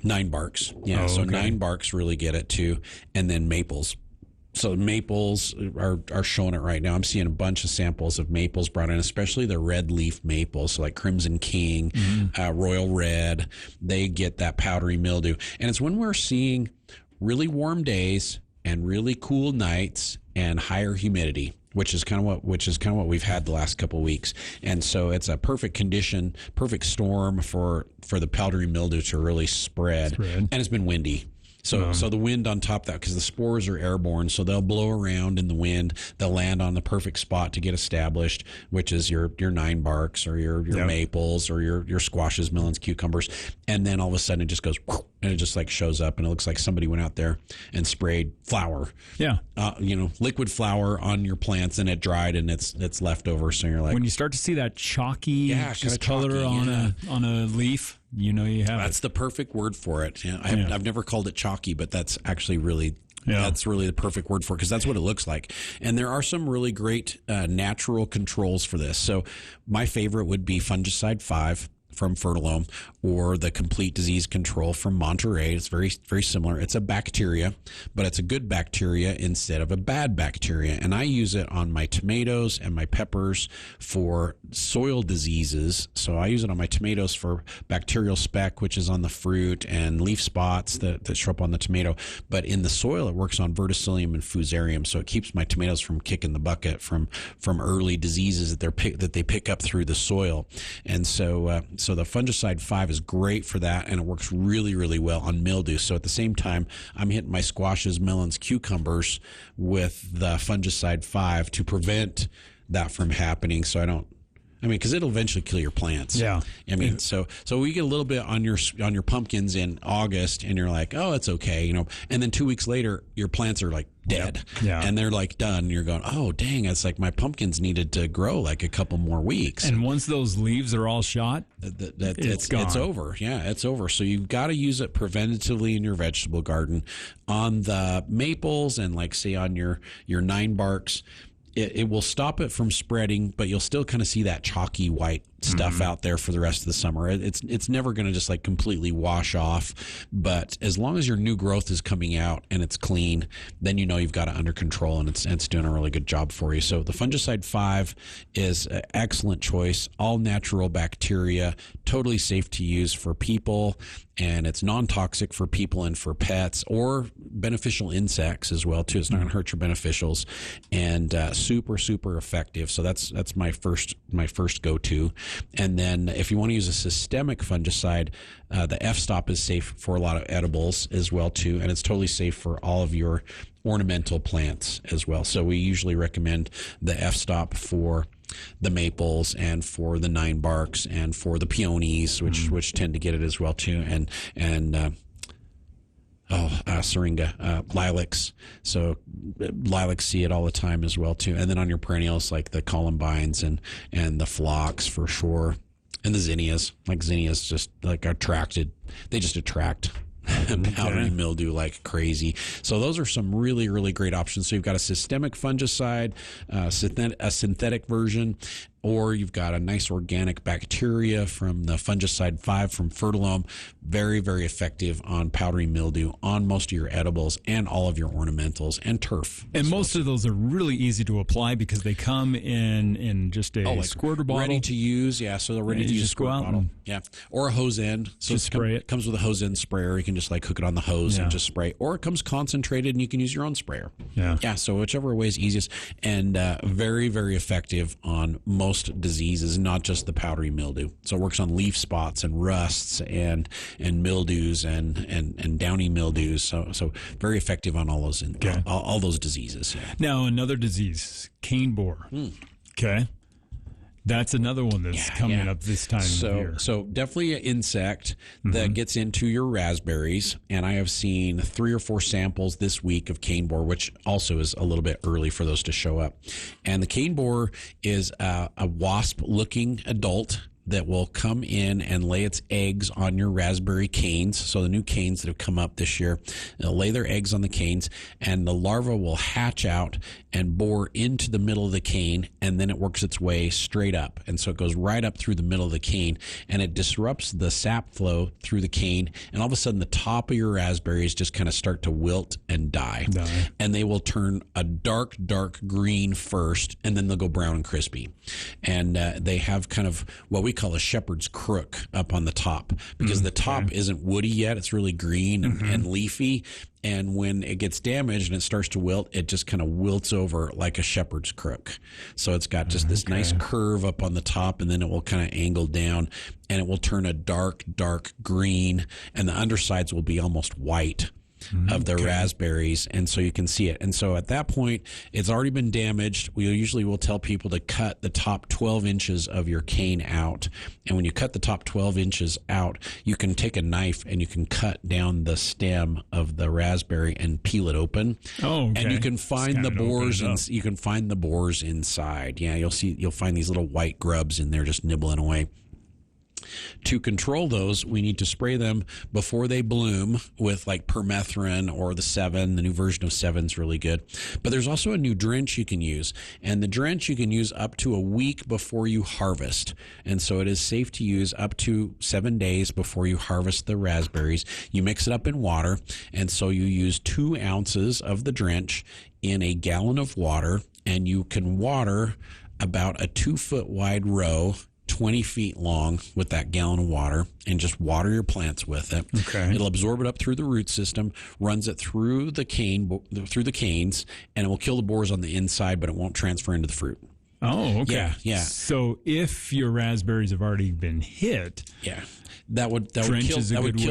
9 barks. Yeah, so 9 barks really get it too. And then maples. So maples are showing it right now. I'm seeing a bunch of samples of maples brought in, especially the red leaf maples, so like Crimson King, Royal Red. They get that powdery mildew, and it's when we're seeing really warm days and really cool nights and higher humidity, which is kind of what we've had the last couple of weeks. And so it's a perfect condition, perfect storm for the powdery mildew to really spread. And it's been windy. So the wind on top of that, because the spores are airborne, so they'll blow around in the wind. They'll land on the perfect spot to get established, which is your 9 barks or your maples or your squashes, melons, cucumbers. And then all of a sudden it just goes, and it just like shows up, and it looks like somebody went out there and sprayed flour. Yeah. Liquid flour on your plants, and it dried and it's left over. So you're like, when you start to see that chalky color on a leaf, you have that's the perfect word for it. I've never called it chalky, but that's actually really that's really the perfect word for it, because that's what it looks like. And there are some really great natural controls for this. So my favorite would be Fungicide 5 from Fertilome, or the Complete Disease Control from Monterey. It's very, very similar. It's a bacteria, but it's a good bacteria instead of a bad bacteria. And I use it on my tomatoes and my peppers for soil diseases. So I use it on my tomatoes for bacterial speck, which is on the fruit, and leaf spots that show up on the tomato. But in the soil, it works on verticillium and fusarium. So it keeps my tomatoes from kicking the bucket from early diseases that they pick up through the soil. And so the Fungicide 5 is great for that, and it works really, really well on mildew. So at the same time, I'm hitting my squashes, melons, cucumbers with the Fungicide 5 to prevent that from happening. So because it'll eventually kill your plants. Yeah. So we get a little bit on your pumpkins in August, and you're like, oh, it's okay, and then 2 weeks later, your plants are like dead. Yeah. And they're like done. And you're going, oh, dang, it's like my pumpkins needed to grow like a couple more weeks. And once those leaves are all shot, it's gone. It's over. Yeah, it's over. So you've got to use it preventatively in your vegetable garden. On the maples and like say on your 9 barks, it will stop it from spreading, but you'll still kind of see that chalky white stuff out there for the rest of the summer. It's never going to just like completely wash off, but as long as your new growth is coming out and it's clean, then you've got it under control, and it's doing a really good job for you. So the Fungicide 5 is an excellent choice. All natural bacteria, totally safe to use for people, and it's non-toxic for people and for pets, or beneficial insects as well too. It's not going to hurt your beneficials, and super, super effective. So that's my first go-to. And then if you want to use a systemic fungicide, the F-Stop is safe for a lot of edibles as well too, and it's totally safe for all of your ornamental plants as well. So we usually recommend the F-Stop for the maples and for the 9-barks and for the peonies, which tend to get it as well too, and syringa, lilacs. So lilacs see it all the time as well too. And then on your perennials like the columbines and the phlox for sure, and the zinnias. Like zinnias just like attracted. They just attract powdery mildew like crazy. So those are some really, really great options. So you've got a systemic fungicide, a synthetic version, or you've got a nice organic bacteria from the fungicide 5 from Fertilome. Very, very effective on powdery mildew, on most of your edibles and all of your ornamentals and turf. And most of those are really easy to apply because they come in just a squirter bottle. Ready to use, yeah. So they're ready to use a squirt bottle. Yeah. Or a hose end. So just spray it. It comes with a hose end sprayer. You can just like hook it on the hose and just spray. Or it comes concentrated and you can use your own sprayer. Yeah. Yeah. So whichever way is easiest. And very, very effective on most diseases, not just the powdery mildew. So it works on leaf spots and rusts and mildews and downy mildews. So very effective on all those all those diseases. Yeah. Now another disease, cane borer. Okay. That's another one that's coming up this time of year. So definitely an insect that gets into your raspberries. And I have seen 3 or 4 samples this week of cane borer, which also is a little bit early for those to show up. And the cane borer is a wasp-looking adult that will come in and lay its eggs on your raspberry canes. So the new canes that have come up this year, they'll lay their eggs on the canes, and the larva will hatch out and bore into the middle of the cane, and then it works its way straight up. And so it goes right up through the middle of the cane, and it disrupts the sap flow through the cane, and all of a sudden the top of your raspberries just kind of start to wilt and die. And they will turn a dark green first, and then they'll go brown and crispy. And they have kind of what we call a shepherd's crook up on the top, because the top isn't woody yet. It's really green and leafy. And when it gets damaged and it starts to wilt, it just kind of wilts over like a shepherd's crook. So it's got just this nice curve up on the top, and then it will kind of angle down, and it will turn a dark green, and the undersides will be almost white of the raspberries, and so you can see it. And so at that point, it's already been damaged. We usually will tell people to cut the top 12 inches of your cane out. And when you cut the top 12 inches out, you can take a knife and you can cut down the stem of the raspberry and peel it open. Oh, okay. And you can find the borers, and you can find the borers inside. Yeah, you'll find these little white grubs in there just nibbling away. To control those, we need to spray them before they bloom with like permethrin or the 7. The new version of 7 is really good. But there's also a new drench you can use. And the drench you can use up to a week before you harvest. And so it is safe to use up to 7 days before you harvest the raspberries. You mix it up in water. And so you use 2 ounces of the drench in a gallon of water. And you can water about a 2-foot wide row, 20 feet long, with that gallon of water, and just water your plants with it. Okay. It'll absorb it up through the root system, runs it through the canes, and it will kill the borers on the inside, but it won't transfer into the fruit. Oh, okay. Yeah. So if your raspberries have already been hit, that would kill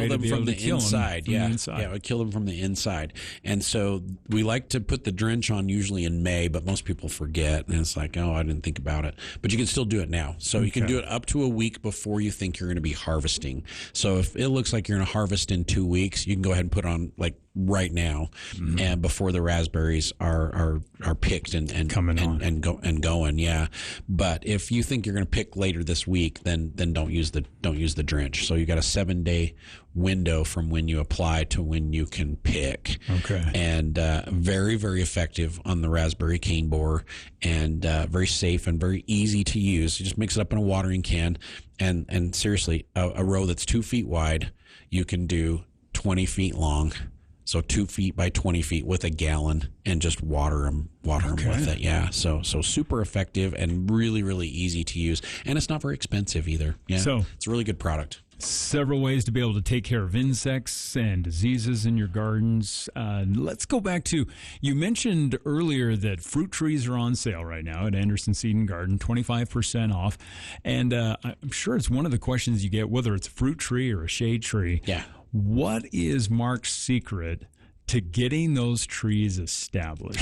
them from the inside. Yeah, it would kill them from the inside. And so we like to put the drench on usually in May, but most people forget, and it's like, oh, I didn't think about it. But you can still do it now. So you can do it up to a week before you think you're going to be harvesting. So if it looks like you're going to harvest in 2 weeks, you can go ahead and put on like right now, and before the raspberries are picked and coming on and going. Yeah, but if you think you're going to pick later this week, then don't use the drench. So you got a 7-day window from when you apply to when you can pick. Okay, and very, very effective on the raspberry cane borer, and very safe and very easy to use. You just mix it up in a watering can, and seriously, a row that's 2 feet wide, you can do 20 feet long. So 2 feet by 20 feet with a gallon, and just water them with it. Yeah. So super effective and really, really easy to use. And it's not very expensive either. Yeah. So it's a really good product. Several ways to be able to take care of insects and diseases in your gardens. Let's go back to, you mentioned earlier that fruit trees are on sale right now at Anderson Seed and Garden, 25% off. And I'm sure it's one of the questions you get, whether it's a fruit tree or a shade tree. Yeah. What is Mark's secret to getting those trees established?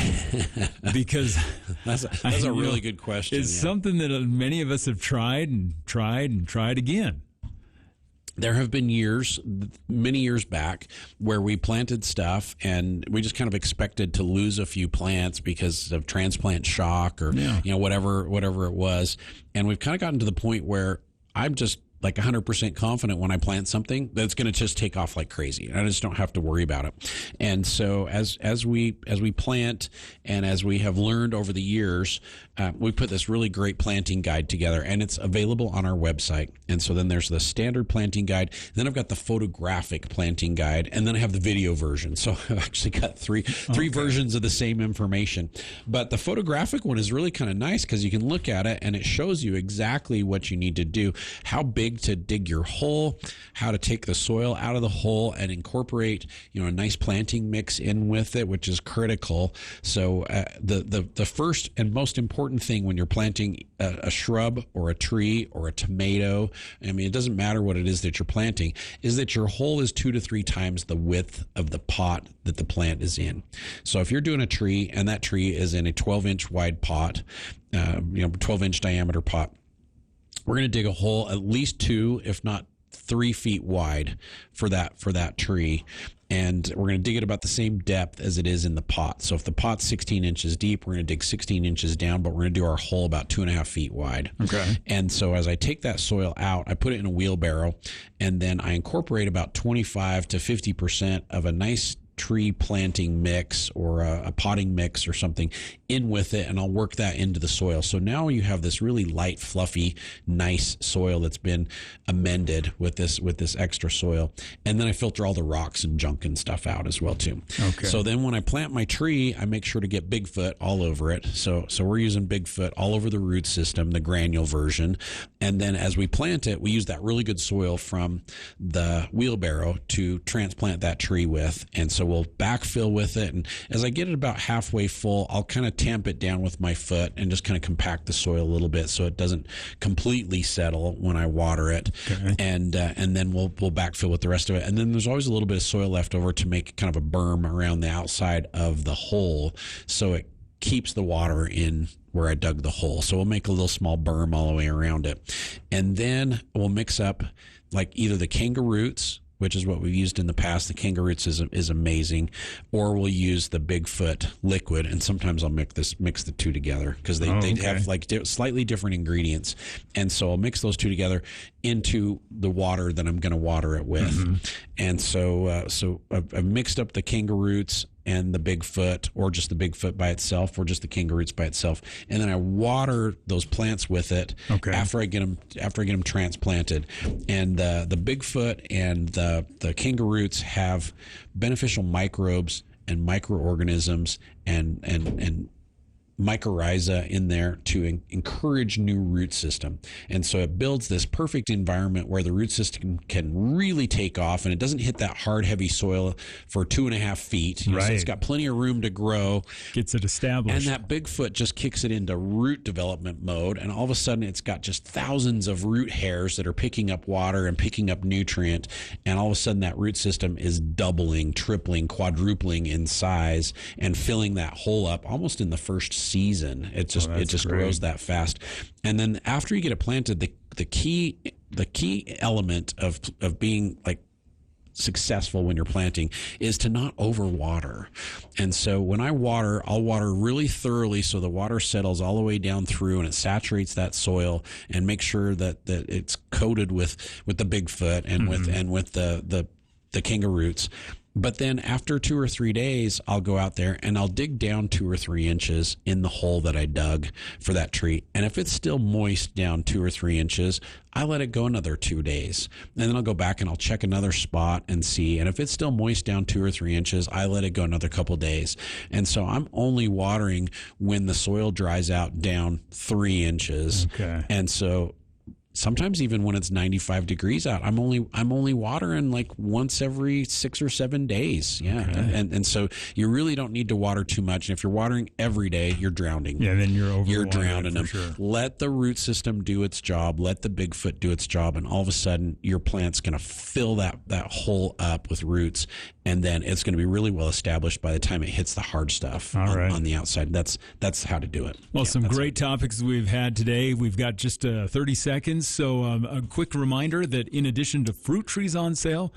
Because that's a really good question. It's something that many of us have tried again. There have been years, many years back, where we planted stuff and we just kind of expected to lose a few plants because of transplant shock or whatever it was. And we've kind of gotten to the point where I'm just like 100% confident when I plant something that's going to just take off like crazy. I just don't have to worry about it. And so as we plant and as we have learned over the years, we put this really great planting guide together, and it's available on our website. And so then there's the standard planting guide. Then I've got the photographic planting guide, and then I have the video version. So I've actually got three versions of the same information. But the photographic one is really kind of nice because you can look at it and it shows you exactly what you need to do, how big to dig your hole, how to take the soil out of the hole and incorporate, a nice planting mix in with it, which is critical. So the first and most important thing when you're planting a shrub or a tree or a tomato, it doesn't matter what it is that you're planting, is that your hole is 2 to 3 times the width of the pot that the plant is in. So if you're doing a tree and that tree is in a 12-inch wide pot, 12-inch diameter pot, we're going to dig a hole at least 2, if not 3 feet wide for that tree. And we're going to dig it about the same depth as it is in the pot. So if the pot's 16 inches deep, we're going to dig 16 inches down, but we're going to do our hole about 2.5 feet wide. Okay. And so as I take that soil out, I put it in a wheelbarrow, and then I incorporate about 25 to 50% of a nice tree planting mix or a potting mix or something in with it, and I'll work that into the soil. So now you have this really light, fluffy, nice soil that's been amended with this extra soil. And then I filter all the rocks and junk and stuff out as well too. Okay. So then when I plant my tree, I make sure to get Bigfoot all over it. So we're using Bigfoot all over the root system, the granule version. And then as we plant it, we use that really good soil from the wheelbarrow to transplant that tree with. And so we'll backfill with it. And as I get it about halfway full, I'll kind of tamp it down with my foot and just kind of compact the soil a little bit so it doesn't completely settle when I water it. Okay. And then we'll backfill with the rest of it. And then there's always a little bit of soil left over to make kind of a berm around the outside of the hole so it keeps the water in where I dug the hole. So we'll make a little small berm all the way around it. And then we'll mix up like either the Kangaroots, which is what we've used in the past. The Kangaroots is amazing. Or we'll use the Bigfoot liquid, and sometimes I'll mix the two together because they have like slightly different ingredients. And so I'll mix those two together into the water that I'm going to water it with. Mm-hmm. And so I've mixed up the Kangaroots and the Bigfoot, or just the Bigfoot by itself, or just the Kangaroots by itself, and then I water those plants with it after I get them transplanted. And the Bigfoot and the Kangaroots have beneficial microbes and microorganisms and mycorrhiza in there to encourage new root system. And so it builds this perfect environment where the root system can really take off, and it doesn't hit that hard, heavy soil for 2.5 feet. So it's got plenty of room to grow. Gets it established. And that Bigfoot just kicks it into root development mode. And all of a sudden it's got just thousands of root hairs that are picking up water and picking up nutrient. And all of a sudden that root system is doubling, tripling, quadrupling in size and filling that hole up almost in the first season. It just grows that fast. And then after you get it planted, the key element of being like successful when you're planting is to not overwater. And so when I water, I'll water really thoroughly so the water settles all the way down through and it saturates that soil, and make sure that it's coated with the Bigfoot and with the Kangaroots. But then after 2 or 3 days, I'll go out there and I'll dig down 2 or 3 inches in the hole that I dug for that tree. And if it's still moist down 2 or 3 inches, I let it go another 2 days. And then I'll go back and I'll check another spot and see. And if it's still moist down 2 or 3 inches, I let it go another couple days. And so I'm only watering when the soil dries out down 3 inches. Okay. And so sometimes even when it's 95 degrees out, I'm only watering like once every 6 or 7 days. Yeah. Okay. And so you really don't need to water too much. And if you're watering every day, you're drowning. Yeah, then you're drowning them. Sure. Let the root system do its job. Let the Bigfoot do its job. And all of a sudden, your plant's going to fill that hole up with roots. And then it's going to be really well established by the time it hits the hard stuff on the outside. That's how to do it. Well, some great topics we've had today. We've got just 30 seconds. So a quick reminder that in addition to fruit trees on sale,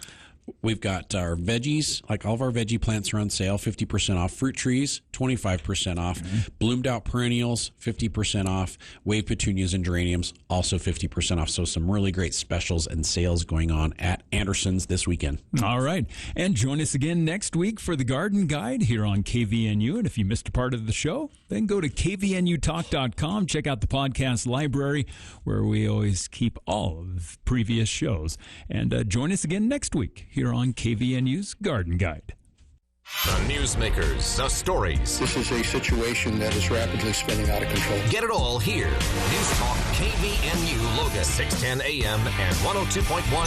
we've got our veggies, like all of our veggie plants are on sale, 50% off. Fruit trees, 25% off. Mm-hmm. Bloomed out perennials, 50% off. Wave petunias and geraniums, also 50% off. So some really great specials and sales going on at Anderson's this weekend. All right. And join us again next week for the Garden Guide here on KVNU. And if you missed a part of the show, then go to kvnutalk.com. Check out the podcast library where we always keep all of previous shows. And join us again next week here on KVNU's Garden Guide. The newsmakers, the stories. This is a situation that is rapidly spinning out of control. Get it all here. News Talk KVNU Logan, 610 AM and 102.1